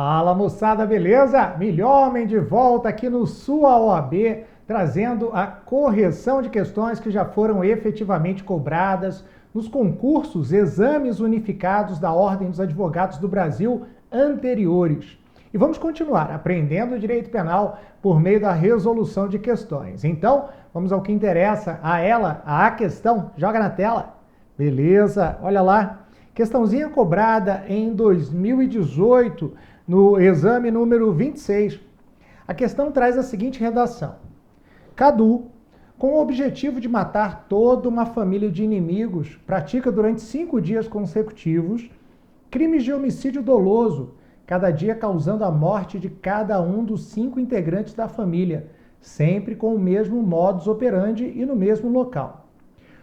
Fala moçada, beleza? Milhomem de volta aqui no Sua OAB, trazendo a correção de questões que já foram efetivamente cobradas nos concursos, exames unificados da Ordem dos Advogados do Brasil anteriores. E vamos continuar aprendendo direito penal por meio da resolução de questões. Então, vamos ao que interessa, a questão. Joga na tela. Beleza, olha lá. Questãozinha cobrada em 2018, no exame número 26. A questão traz a seguinte redação. Cadu, com o objetivo de matar toda uma família de inimigos, pratica durante 5 dias consecutivos crimes de homicídio doloso, cada dia causando a morte de cada um dos 5 integrantes da família, sempre com o mesmo modus operandi e no mesmo local.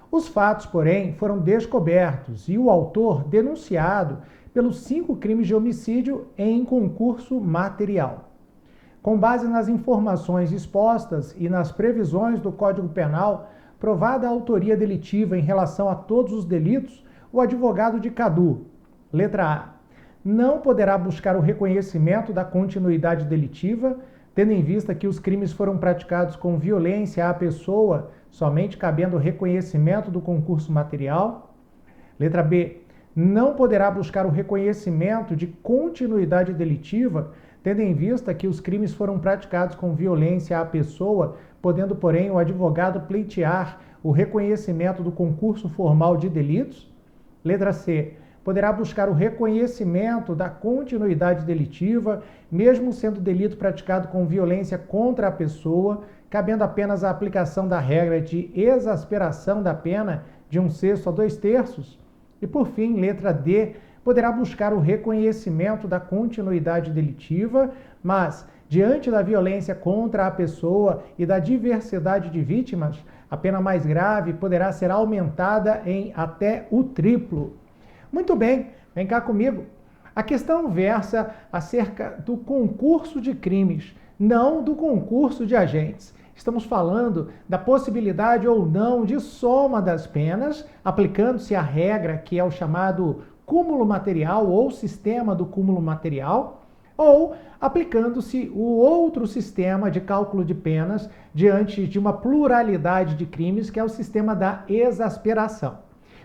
Os fatos, porém, foram descobertos e o autor denunciado pelos 5 crimes de homicídio em concurso material. Com base nas informações expostas e nas previsões do Código Penal, provada a autoria delitiva em relação a todos os delitos, o advogado de Cadu, letra A, não poderá buscar o reconhecimento da continuidade delitiva, tendo em vista que os crimes foram praticados com violência à pessoa, somente cabendo o reconhecimento do concurso material. Letra B, não poderá buscar o reconhecimento de continuidade delitiva, tendo em vista que os crimes foram praticados com violência à pessoa, podendo, porém, o advogado pleitear o reconhecimento do concurso formal de delitos. Letra C, poderá buscar o reconhecimento da continuidade delitiva, mesmo sendo delito praticado com violência contra a pessoa, cabendo apenas a aplicação da regra de exasperação da pena de 1/6 a 2/3. E, por fim, letra D, poderá buscar o reconhecimento da continuidade delitiva, mas, diante da violência contra a pessoa e da diversidade de vítimas, a pena mais grave poderá ser aumentada em até o triplo. Muito bem, vem cá comigo. A questão versa acerca do concurso de crimes, não do concurso de agentes. Estamos falando da possibilidade ou não de soma das penas, aplicando-se a regra que é o chamado cúmulo material ou sistema do cúmulo material, ou aplicando-se o outro sistema de cálculo de penas diante de uma pluralidade de crimes, que é o sistema da exasperação.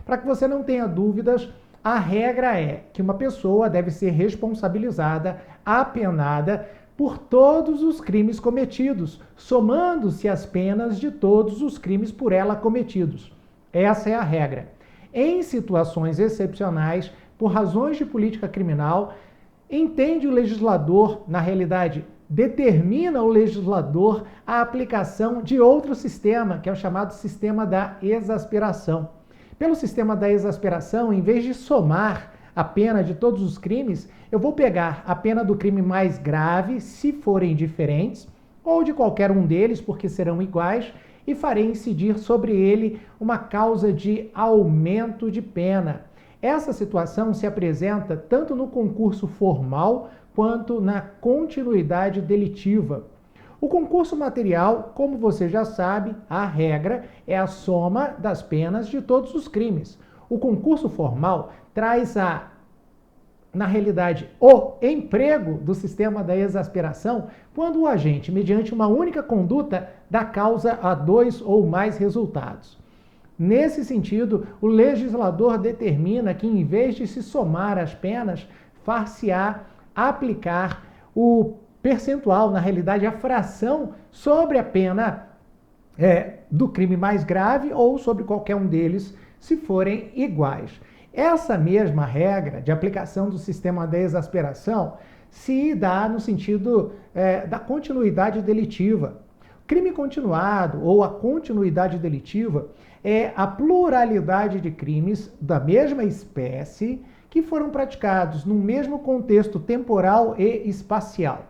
Para que você não tenha dúvidas, a regra é que uma pessoa deve ser responsabilizada, apenada, por todos os crimes cometidos, somando-se as penas de todos os crimes por ela cometidos. Essa é a regra. Em situações excepcionais, por razões de política criminal, entende o legislador, na realidade, determina o legislador a aplicação de outro sistema, que é o chamado sistema da exasperação. Pelo sistema da exasperação, em vez de somar a pena de todos os crimes, eu vou pegar a pena do crime mais grave, se forem diferentes, ou de qualquer um deles, porque serão iguais, e farei incidir sobre ele uma causa de aumento de pena. Essa situação se apresenta tanto no concurso formal quanto na continuidade delitiva. O concurso material, como você já sabe, a regra é a soma das penas de todos os crimes. O concurso formal traz na realidade, o emprego do sistema da exasperação quando o agente, mediante uma única conduta, dá causa a 2 ou mais resultados. Nesse sentido, o legislador determina que, em vez de se somar as penas, far-se-á aplicar o percentual, na realidade, a fração sobre a pena do crime mais grave ou sobre qualquer um deles, se forem iguais. Essa mesma regra de aplicação do sistema da exasperação se dá no sentido da continuidade delitiva. Crime continuado ou a continuidade delitiva é a pluralidade de crimes da mesma espécie que foram praticados no mesmo contexto temporal e espacial.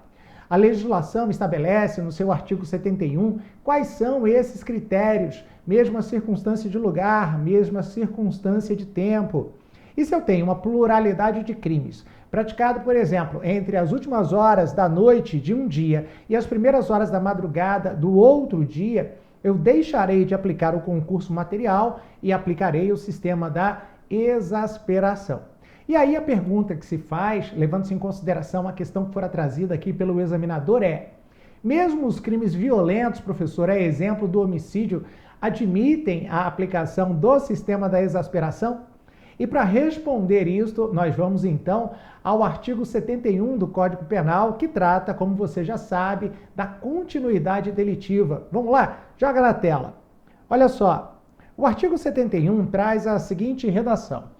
A legislação estabelece no seu artigo 71 quais são esses critérios, mesma circunstância de lugar, mesma circunstância de tempo. E se eu tenho uma pluralidade de crimes, praticado, por exemplo, entre as últimas horas da noite de um dia e as primeiras horas da madrugada do outro dia, eu deixarei de aplicar o concurso material e aplicarei o sistema da exasperação. E aí a pergunta que se faz, levando-se em consideração a questão que fora trazida aqui pelo examinador mesmo os crimes violentos, professor, exemplo do homicídio, admitem a aplicação do sistema da exasperação? E para responder isto, nós vamos então ao artigo 71 do Código Penal, que trata, como você já sabe, da continuidade delitiva. Vamos lá? Joga na tela. Olha só, o artigo 71 traz a seguinte redação.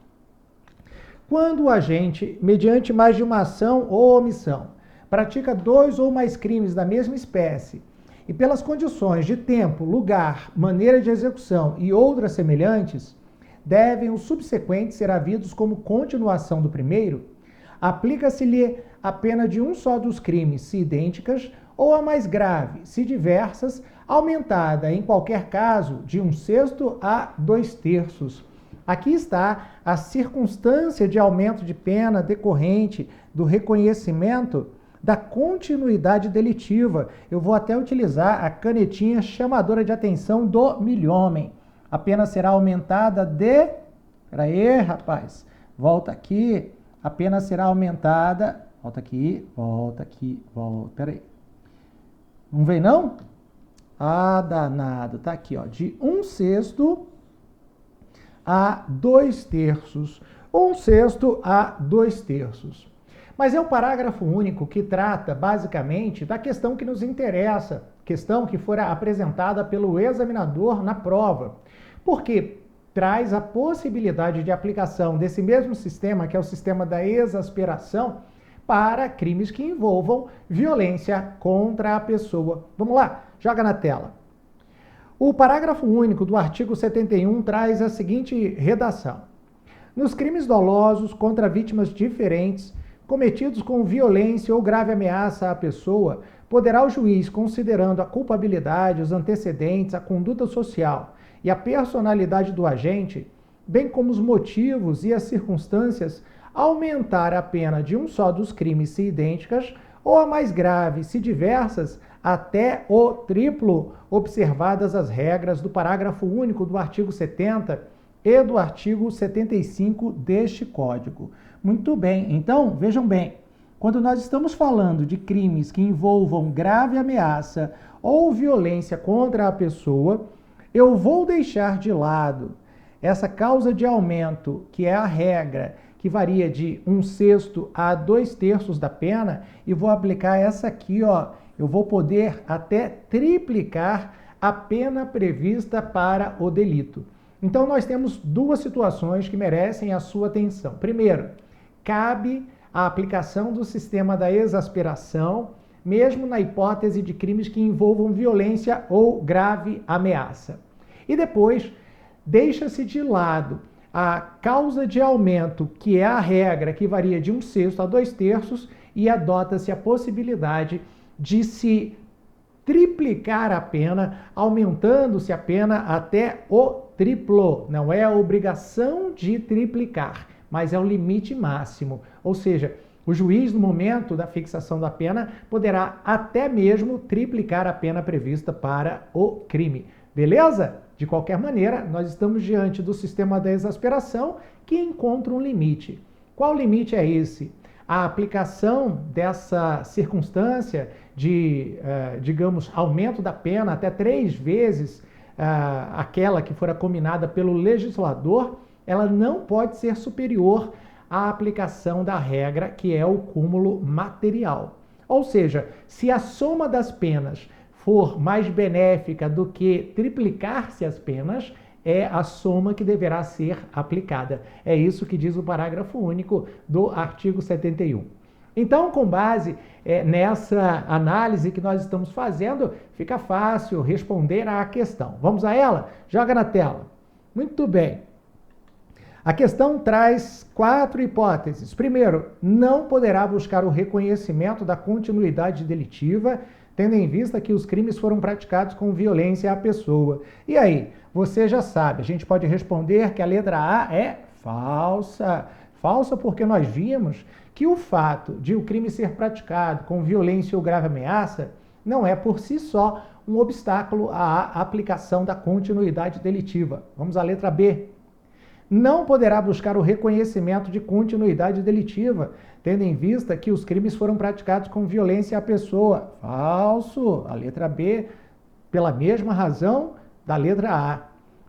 Quando o agente, mediante mais de uma ação ou omissão, pratica 2 ou mais crimes da mesma espécie e pelas condições de tempo, lugar, maneira de execução e outras semelhantes, devem os subsequentes ser havidos como continuação do primeiro, aplica-se-lhe a pena de um só dos crimes, se idênticas, ou a mais grave, se diversas, aumentada, em qualquer caso, de 1/6 a 2/3. Aqui está a circunstância de aumento de pena decorrente do reconhecimento da continuidade delitiva. Eu vou até utilizar a canetinha chamadora de atenção do milhomem. A pena será aumentada de... Peraí, rapaz. Volta aqui. A pena será aumentada... Volta aqui, volta aqui, volta... Peraí. Não vem, não? Ah, danado. Tá aqui, ó. De 1/6 a 2/3. 1/6 a 2/3. Mas é o parágrafo único que trata, basicamente, da questão que nos interessa, questão que fora apresentada pelo examinador na prova, porque traz a possibilidade de aplicação desse mesmo sistema, que é o sistema da exasperação, para crimes que envolvam violência contra a pessoa. Vamos lá, joga na tela. O parágrafo único do artigo 71 traz a seguinte redação. Nos crimes dolosos contra vítimas diferentes, cometidos com violência ou grave ameaça à pessoa, poderá o juiz, considerando a culpabilidade, os antecedentes, a conduta social e a personalidade do agente, bem como os motivos e as circunstâncias, aumentar a pena de um só dos crimes se idênticas ou a mais grave, se diversas, até o triplo, observadas as regras do parágrafo único do artigo 70 e do artigo 75 deste Código. Muito bem, então, vejam bem, quando nós estamos falando de crimes que envolvam grave ameaça ou violência contra a pessoa, eu vou deixar de lado essa causa de aumento, que é a regra, que varia de 1/6 a 2/3 da pena, e vou aplicar essa aqui, ó. Eu vou poder até triplicar a pena prevista para o delito. Então, nós temos duas situações que merecem a sua atenção. Primeiro, cabe a aplicação do sistema da exasperação, mesmo na hipótese de crimes que envolvam violência ou grave ameaça. E depois, deixa-se de lado a causa de aumento, que é a regra, que varia de 1/6 a 2/3, e adota-se a possibilidade de se triplicar a pena, aumentando-se a pena até o triplo. Não é a obrigação de triplicar, mas é o limite máximo. Ou seja, o juiz, no momento da fixação da pena, poderá até mesmo triplicar a pena prevista para o crime. Beleza? De qualquer maneira, nós estamos diante do sistema da exasperação que encontra um limite. Qual limite é esse? A aplicação dessa circunstância de, digamos, aumento da pena até 3 vezes aquela que fora combinada pelo legislador, ela não pode ser superior à aplicação da regra, que é o cúmulo material. Ou seja, se a soma das penas for mais benéfica do que triplicar-se as penas, é a soma que deverá ser aplicada. É isso que diz o parágrafo único do artigo 71. Então, com base nessa análise que nós estamos fazendo, fica fácil responder à questão. Vamos a ela? Joga na tela. Muito bem. A questão traz 4 hipóteses. Primeiro, não poderá buscar o reconhecimento da continuidade delitiva, tendo em vista que os crimes foram praticados com violência à pessoa. E aí, você já sabe, a gente pode responder que a letra A é falsa. Falsa porque nós vimos que o fato de o crime ser praticado com violência ou grave ameaça não é por si só um obstáculo à aplicação da continuidade delitiva. Vamos à letra B. não poderá buscar o reconhecimento de continuidade delitiva, tendo em vista que os crimes foram praticados com violência à pessoa. Falso. A letra B, pela mesma razão da letra A.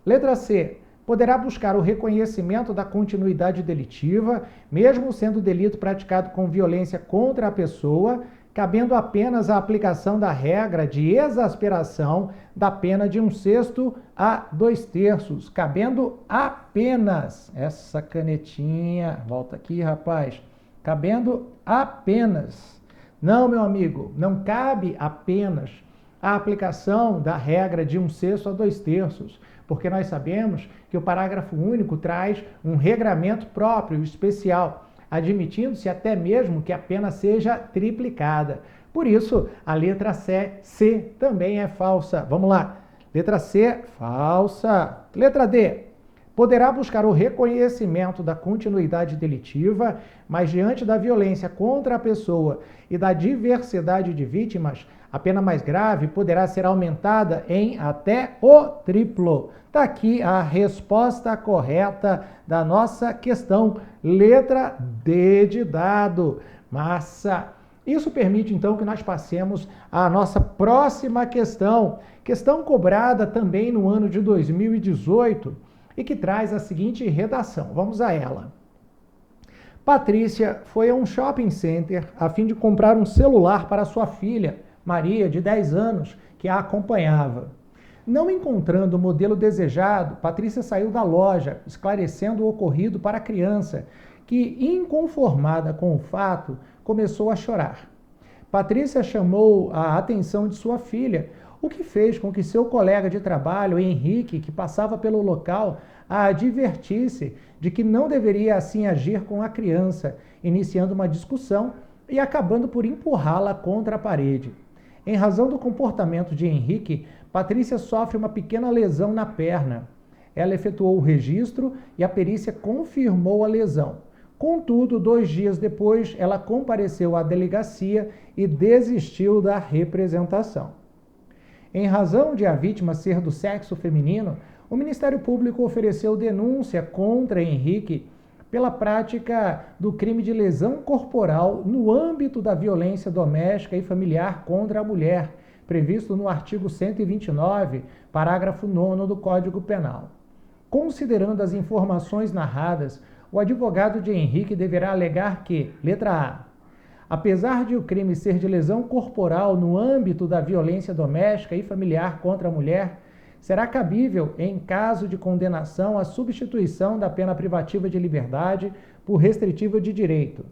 Letra C. Poderá buscar o reconhecimento da continuidade delitiva, mesmo sendo o delito praticado com violência contra a pessoa, cabendo apenas a aplicação da regra de exasperação da pena de 1/6 a 2/3. Cabendo apenas, essa canetinha, volta aqui, rapaz, cabendo apenas. Não, meu amigo, não cabe apenas a aplicação da regra de 1/6 a 2/3, porque nós sabemos que o parágrafo único traz um regramento próprio, especial, admitindo-se até mesmo que a pena seja triplicada. Por isso, a letra C também é falsa. Vamos lá. Letra C, falsa. Letra D. Poderá buscar o reconhecimento da continuidade delitiva, mas diante da violência contra a pessoa e da diversidade de vítimas, a pena mais grave poderá ser aumentada em até o triplo. Está aqui a resposta correta da nossa questão. Letra D de dado. Massa! Isso permite, então, que nós passemos à nossa próxima questão. Questão cobrada também no ano de 2018 e que traz a seguinte redação. Vamos a ela. Patrícia foi a um shopping center a fim de comprar um celular para sua filha, Maria, de 10 anos, que a acompanhava. Não encontrando o modelo desejado, Patrícia saiu da loja, esclarecendo o ocorrido para a criança, que, inconformada com o fato, começou a chorar. Patrícia chamou a atenção de sua filha, o que fez com que seu colega de trabalho, Henrique, que passava pelo local, a advertisse de que não deveria assim agir com a criança, iniciando uma discussão e acabando por empurrá-la contra a parede. Em razão do comportamento de Henrique, Patrícia sofre uma pequena lesão na perna. Ela efetuou o registro e a perícia confirmou a lesão. Contudo, 2 dias depois, ela compareceu à delegacia e desistiu da representação. Em razão de a vítima ser do sexo feminino, o Ministério Público ofereceu denúncia contra Henrique pela prática do crime de lesão corporal no âmbito da violência doméstica e familiar contra a mulher, previsto no artigo 129, parágrafo 9º do Código Penal. Considerando as informações narradas, o advogado de Henrique deverá alegar que, letra A, apesar de o crime ser de lesão corporal no âmbito da violência doméstica e familiar contra a mulher, será cabível, em caso de condenação, a substituição da pena privativa de liberdade por restritiva de direito.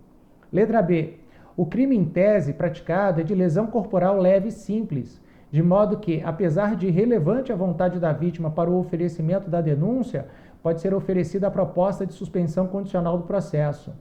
Letra B. O crime em tese praticado é de lesão corporal leve e simples, de modo que, apesar de irrelevante a vontade da vítima para o oferecimento da denúncia, pode ser oferecida a proposta de suspensão condicional do processo.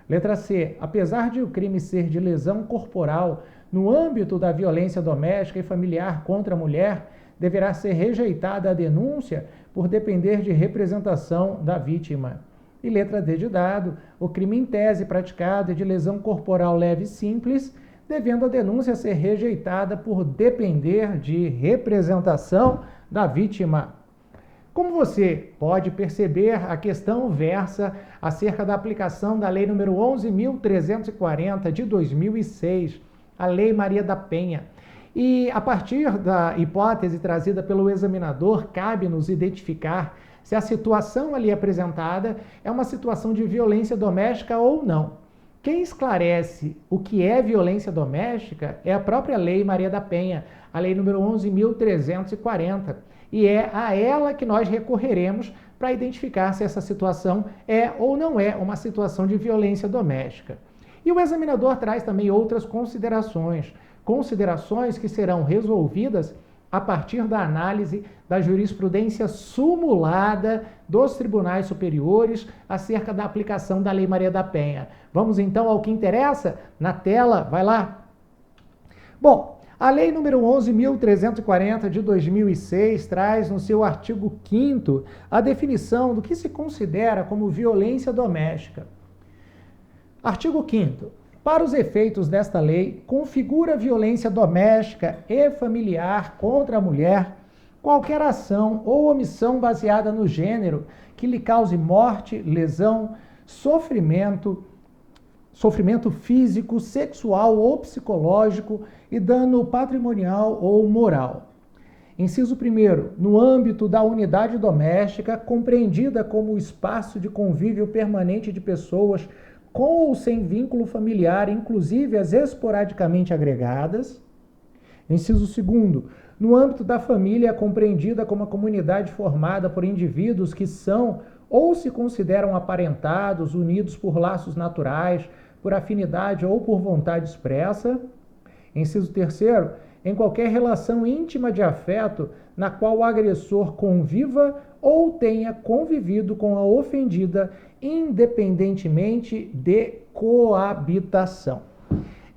Letra C. Apesar de o crime ser de lesão corporal no âmbito da violência doméstica e familiar contra a mulher, deverá ser rejeitada a denúncia por depender de representação da vítima. E letra D de dado, o crime em tese praticado é de lesão corporal leve e simples, devendo a denúncia ser rejeitada por depender de representação da vítima. Como você pode perceber, a questão versa acerca da aplicação da Lei nº 11.340 de 2006, a Lei Maria da Penha. E a partir da hipótese trazida pelo examinador, cabe-nos identificar se a situação ali apresentada é uma situação de violência doméstica ou não. Quem esclarece o que é violência doméstica é a própria Lei Maria da Penha, a Lei nº 11.340. E é a ela que nós recorreremos para identificar se essa situação é ou não é uma situação de violência doméstica. E o examinador traz também outras considerações que serão resolvidas a partir da análise da jurisprudência sumulada dos tribunais superiores acerca da aplicação da Lei Maria da Penha. Vamos então ao que interessa? Na tela, vai lá. Bom, a Lei nº 11.340 de 2006 traz no seu artigo 5º a definição do que se considera como violência doméstica. Artigo 5º. Para os efeitos desta lei, configura violência doméstica e familiar contra a mulher qualquer ação ou omissão baseada no gênero que lhe cause morte, lesão, sofrimento físico, sexual ou psicológico e dano patrimonial ou moral. Inciso 1º, no âmbito da unidade doméstica, compreendida como o espaço de convívio permanente de pessoas com ou sem vínculo familiar, inclusive as esporadicamente agregadas. Inciso 2º, no âmbito da família, compreendida como a comunidade formada por indivíduos que são ou se consideram aparentados, unidos por laços naturais, por afinidade ou por vontade expressa. Inciso 3º, em qualquer relação íntima de afeto na qual o agressor conviva ou tenha convivido com a ofendida, independentemente de coabitação.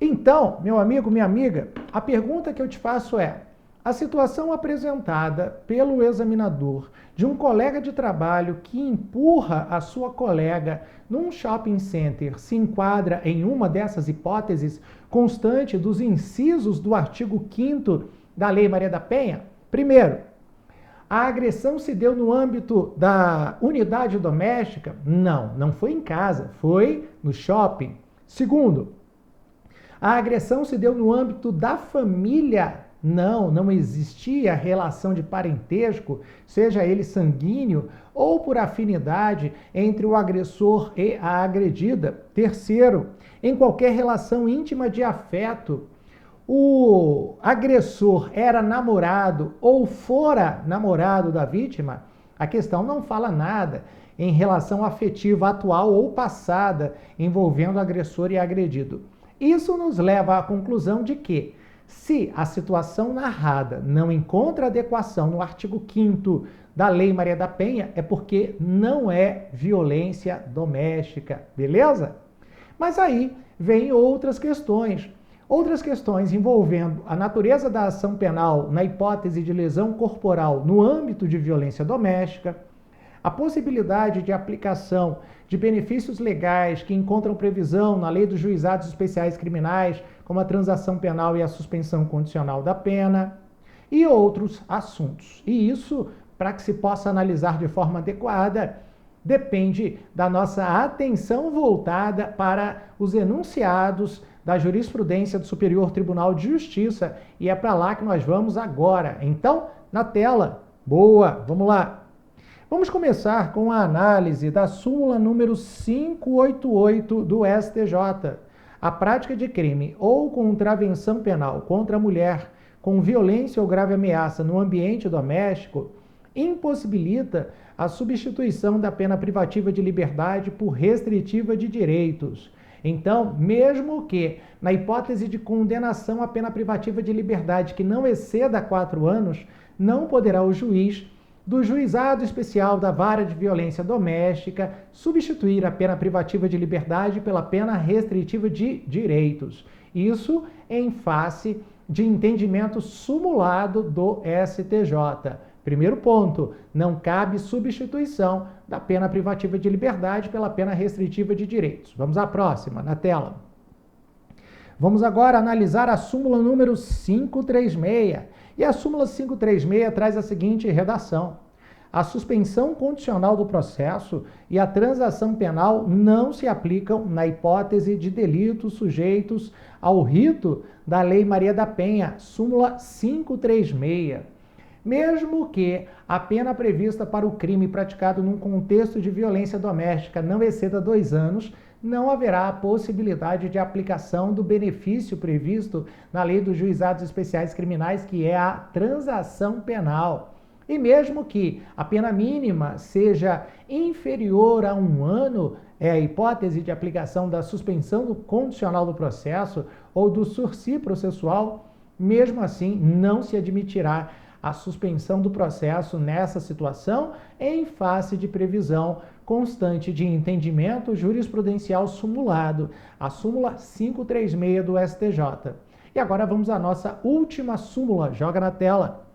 Então, meu amigo, minha amiga, a pergunta que eu te faço é: a situação apresentada pelo examinador de um colega de trabalho que empurra a sua colega num shopping center se enquadra em uma dessas hipóteses constante dos incisos do artigo 5º da Lei Maria da Penha? Primeiro, a agressão se deu no âmbito da unidade doméstica? Não, não foi em casa, foi no shopping. Segundo, a agressão se deu no âmbito da família? Não, não existia relação de parentesco, seja ele sanguíneo ou por afinidade entre o agressor e a agredida. Terceiro, em qualquer relação íntima de afeto, o agressor era namorado ou fora namorado da vítima? A questão não fala nada em relação afetiva atual ou passada envolvendo agressor e agredido. Isso nos leva à conclusão de que, se a situação narrada não encontra adequação no artigo 5º da Lei Maria da Penha, é porque não é violência doméstica, beleza? Mas aí vem outras questões envolvendo a natureza da ação penal na hipótese de lesão corporal no âmbito de violência doméstica, a possibilidade de aplicação de benefícios legais que encontram previsão na Lei dos Juizados Especiais Criminais, como a transação penal e a suspensão condicional da pena, e outros assuntos. E isso, para que se possa analisar de forma adequada, depende da nossa atenção voltada para os enunciados da jurisprudência do Superior Tribunal de Justiça, e é para lá que nós vamos agora. Então, na tela. Boa, vamos lá. Vamos começar com a análise da súmula número 588 do STJ. A prática de crime ou contravenção penal contra a mulher com violência ou grave ameaça no ambiente doméstico impossibilita a substituição da pena privativa de liberdade por restritiva de direitos. Então, mesmo que, na hipótese de condenação à pena privativa de liberdade que não exceda 4 anos, não poderá o juiz do Juizado Especial da Vara de Violência Doméstica substituir a pena privativa de liberdade pela pena restritiva de direitos. Isso em face de entendimento sumulado do STJ. Primeiro ponto, não cabe substituição da pena privativa de liberdade pela pena restritiva de direitos. Vamos à próxima, na tela. Vamos agora analisar a súmula número 536. E a súmula 536 traz a seguinte redação: a suspensão condicional do processo e a transação penal não se aplicam na hipótese de delitos sujeitos ao rito da Lei Maria da Penha, súmula 536. Mesmo que a pena prevista para o crime praticado num contexto de violência doméstica não exceda 2 anos, não haverá a possibilidade de aplicação do benefício previsto na Lei dos Juizados Especiais Criminais, que é a transação penal. E mesmo que a pena mínima seja inferior a 1 ano, é a hipótese de aplicação da suspensão condicional do processo ou do sursi processual, mesmo assim não se admitirá a suspensão do processo nessa situação em face de previsão constante de entendimento jurisprudencial sumulado, a súmula 536 do STJ. E agora vamos à nossa última súmula, joga na tela.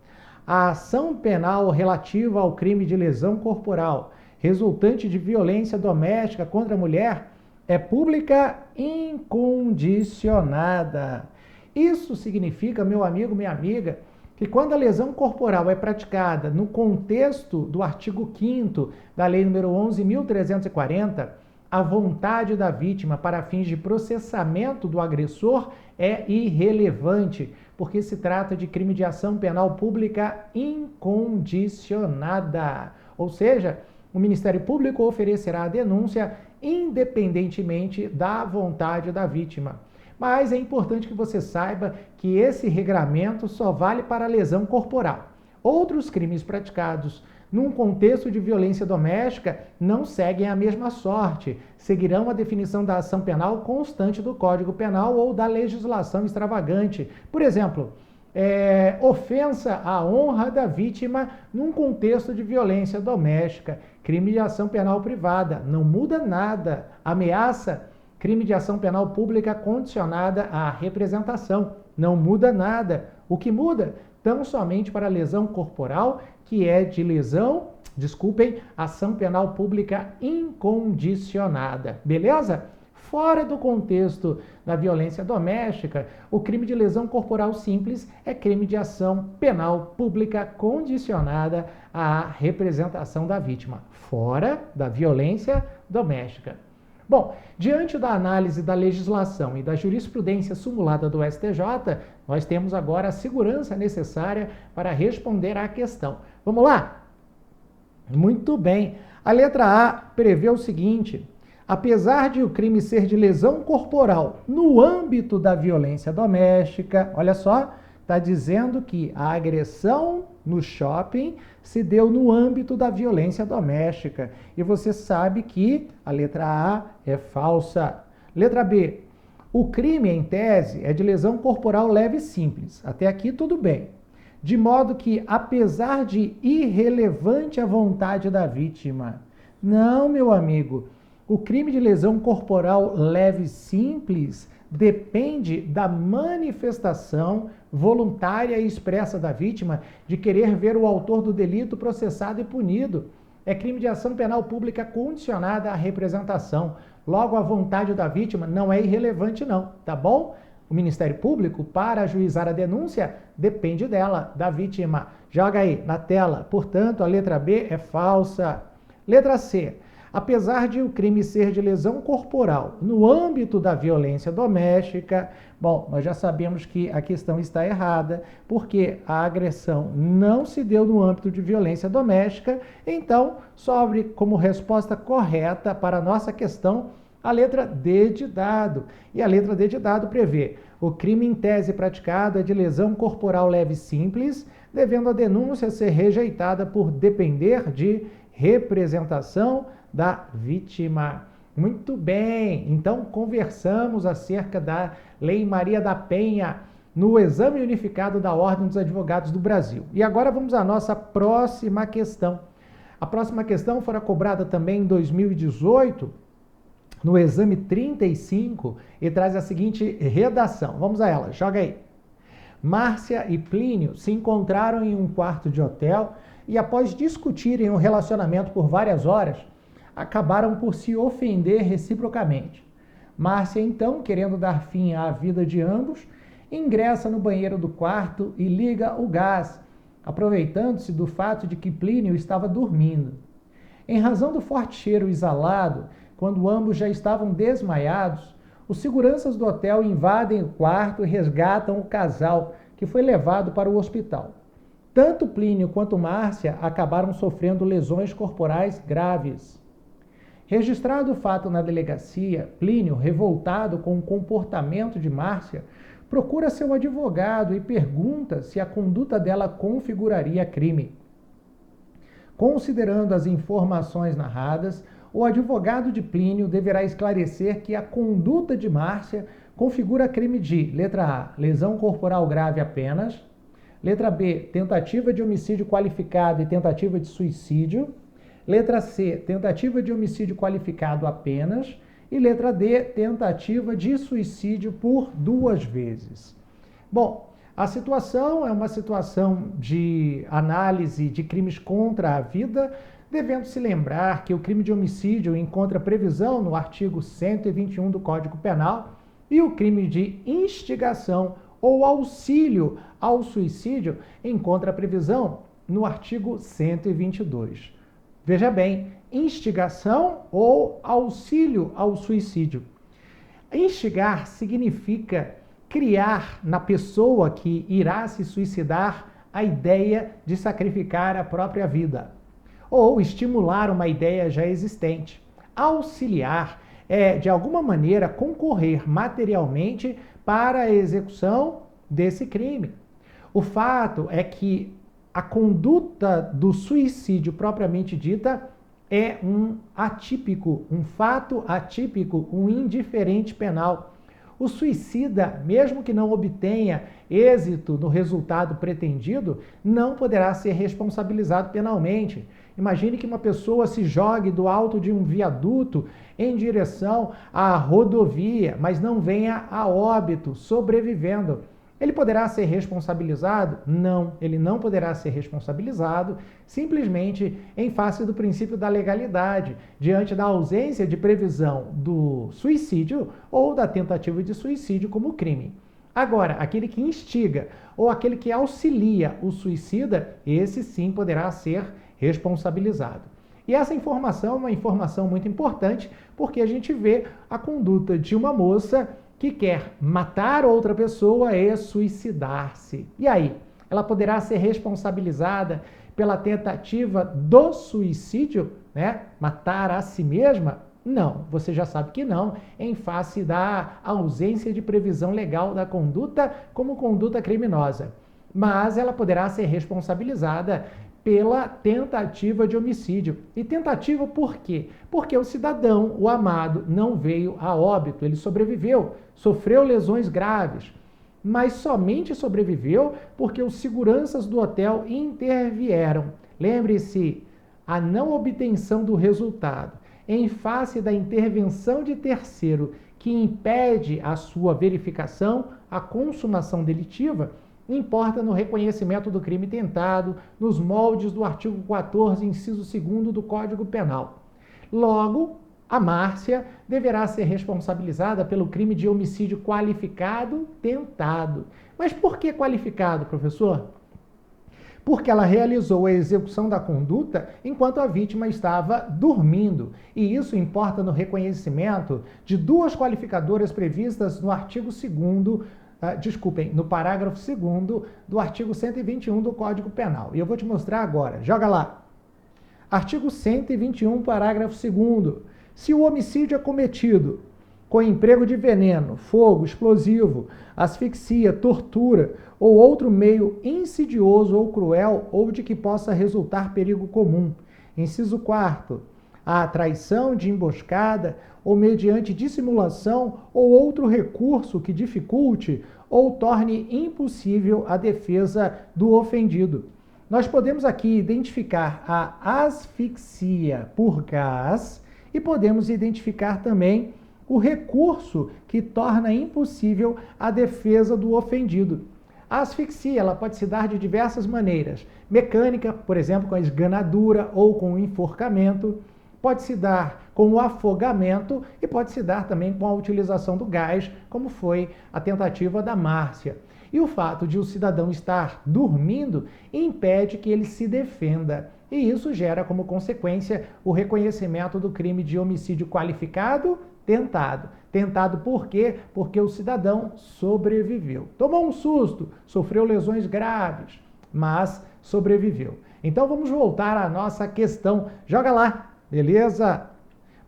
A ação penal relativa ao crime de lesão corporal resultante de violência doméstica contra a mulher é pública incondicionada. Isso significa, meu amigo, minha amiga, que quando a lesão corporal é praticada no contexto do artigo 5º da Lei nº 11.340, a vontade da vítima para fins de processamento do agressor é irrelevante, porque se trata de crime de ação penal pública incondicionada. Ou seja, o Ministério Público oferecerá a denúncia independentemente da vontade da vítima. Mas é importante que você saiba que esse regramento só vale para a lesão corporal. Outros crimes praticados num contexto de violência doméstica não seguem a mesma sorte, seguirão a definição da ação penal constante do Código Penal ou da legislação extravagante. Por exemplo, ofensa à honra da vítima num contexto de violência doméstica, crime de ação penal privada, não muda nada. Ameaça, crime de ação penal pública condicionada à representação, não muda nada. O que muda? Tão somente para a lesão corporal, que é de ação penal pública incondicionada. Beleza? Fora do contexto da violência doméstica, o crime de lesão corporal simples é crime de ação penal pública condicionada à representação da vítima, fora da violência doméstica. Bom, diante da análise da legislação e da jurisprudência simulada do STJ, nós temos agora a segurança necessária para responder à questão. Vamos lá? Muito bem. A letra A prevê o seguinte: apesar de o crime ser de lesão corporal no âmbito da violência doméstica, olha só, está dizendo que a agressão no shopping se deu no âmbito da violência doméstica. E você sabe que a letra A é falsa. Letra B. O crime, em tese, é de lesão corporal leve e simples. Até aqui tudo bem. De modo que, apesar de irrelevante a vontade da vítima. Não, meu amigo. O crime de lesão corporal leve e simples depende da manifestação voluntária e expressa da vítima de querer ver o autor do delito processado e punido. É crime de ação penal pública condicionada à representação. Logo, a vontade da vítima não é irrelevante não, tá bom? O Ministério Público, para ajuizar a denúncia, depende dela, da vítima. Joga aí na tela. Portanto, a letra B é falsa. Letra C. Apesar de o crime ser de lesão corporal no âmbito da violência doméstica, bom, nós já sabemos que a questão está errada, porque a agressão não se deu no âmbito de violência doméstica, então sobre como resposta correta para a nossa questão a letra D de dado. E a letra D de dado prevê: o crime em tese praticado é de lesão corporal leve e simples, devendo a denúncia ser rejeitada por depender de representação da vítima. Muito bem, então conversamos acerca da Lei Maria da Penha no Exame Unificado da Ordem dos Advogados do Brasil. E agora vamos à nossa próxima questão. A próxima questão fora cobrada também em 2018, no exame 35, e traz a seguinte redação. Vamos a ela, joga aí. Márcia e Plínio se encontraram em um quarto de hotel e, após discutirem um relacionamento por várias horas, acabaram por se ofender reciprocamente. Márcia, então, querendo dar fim à vida de ambos, ingressa no banheiro do quarto e liga o gás, aproveitando-se do fato de que Plínio estava dormindo. Em razão do forte cheiro exalado, quando ambos já estavam desmaiados, os seguranças do hotel invadem o quarto e resgatam o casal, que foi levado para o hospital. Tanto Plínio quanto Márcia acabaram sofrendo lesões corporais graves. Registrado o fato na delegacia, Plínio, revoltado com o comportamento de Márcia, procura seu advogado e pergunta se a conduta dela configuraria crime. Considerando as informações narradas, o advogado de Plínio deverá esclarecer que a conduta de Márcia configura crime de, letra A, lesão corporal grave apenas, letra B, tentativa de homicídio qualificado e tentativa de suicídio, letra C, tentativa de homicídio qualificado apenas, e letra D, tentativa de suicídio por 2 vezes. Bom, a situação é uma situação de análise de crimes contra a vida, devendo se lembrar que o crime de homicídio encontra previsão no artigo 121 do Código Penal e o crime de instigação ou auxílio ao suicídio, encontra a previsão no artigo 122. Veja bem, instigação ou auxílio ao suicídio. Instigar significa criar na pessoa que irá se suicidar a ideia de sacrificar a própria vida, ou estimular uma ideia já existente. Auxiliar é, de alguma maneira, concorrer materialmente para a execução desse crime. O fato é que a conduta do suicídio propriamente dita é um atípico, um fato atípico, um indiferente penal. O suicida, mesmo que não obtenha êxito no resultado pretendido, não poderá ser responsabilizado penalmente. Imagine que uma pessoa se jogue do alto de um viaduto em direção à rodovia, mas não venha a óbito, sobrevivendo. Ele poderá ser responsabilizado? Não, ele não poderá ser responsabilizado simplesmente em face do princípio da legalidade, diante da ausência de previsão do suicídio ou da tentativa de suicídio como crime. Agora, aquele que instiga ou aquele que auxilia o suicida, esse sim poderá ser responsabilizado. E essa informação é uma informação muito importante porque a gente vê a conduta de uma moça que quer matar outra pessoa e suicidar-se. E aí? Ela poderá ser responsabilizada pela tentativa do suicídio, né? Matar a si mesma? Não, você já sabe que não, em face da ausência de previsão legal da conduta como conduta criminosa. Mas ela poderá ser responsabilizada pela tentativa de homicídio. E tentativa por quê? Porque o cidadão, o amado, não veio a óbito, ele sobreviveu, sofreu lesões graves, mas somente sobreviveu porque os seguranças do hotel intervieram. Lembre-se, a não obtenção do resultado em face da intervenção de terceiro que impede a sua verificação, a consumação delitiva, importa no reconhecimento do crime tentado, nos moldes do artigo 14, inciso 2º do Código Penal. Logo, a Márcia deverá ser responsabilizada pelo crime de homicídio qualificado tentado. Mas por que qualificado, professor? Porque ela realizou a execução da conduta enquanto a vítima estava dormindo. E isso importa no reconhecimento de duas qualificadoras previstas no artigo 2º, no parágrafo 2º do artigo 121 do Código Penal. E eu vou te mostrar agora. Joga lá. Artigo 121, parágrafo 2º. Se o homicídio é cometido com emprego de veneno, fogo, explosivo, asfixia, tortura ou outro meio insidioso ou cruel ou de que possa resultar perigo comum. Inciso 4º. A traição de emboscada ou mediante dissimulação ou outro recurso que dificulte ou torne impossível a defesa do ofendido. Nós podemos aqui identificar a asfixia por gás e podemos identificar também o recurso que torna impossível a defesa do ofendido. A asfixia ela pode se dar de diversas maneiras. Mecânica, por exemplo, com a esganadura ou com o enforcamento. Pode se dar com o afogamento e pode se dar também com a utilização do gás, como foi a tentativa da Márcia. E o fato de o cidadão estar dormindo impede que ele se defenda. E isso gera como consequência o reconhecimento do crime de homicídio qualificado tentado. Tentado por quê? Porque o cidadão sobreviveu. Tomou um susto, sofreu lesões graves, mas sobreviveu. Então vamos voltar à nossa questão. Joga lá, beleza?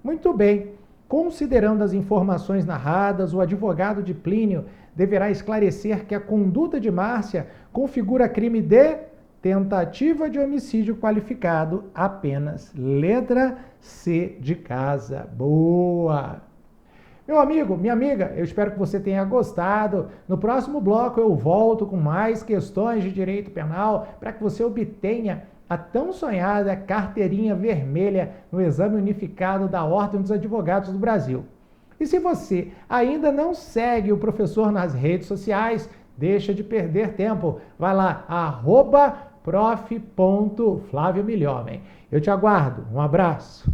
Muito bem. Considerando as informações narradas, o advogado de Plínio deverá esclarecer que a conduta de Márcia configura crime de tentativa de homicídio qualificado apenas. Letra C de casa. Boa! Meu amigo, minha amiga, eu espero que você tenha gostado. No próximo bloco eu volto com mais questões de direito penal para que você obtenha a tão sonhada carteirinha vermelha no Exame Unificado da Ordem dos Advogados do Brasil. E se você ainda não segue o professor nas redes sociais, deixa de perder tempo. Vai lá, @prof.flaviomilhomem. Eu te aguardo. Um abraço.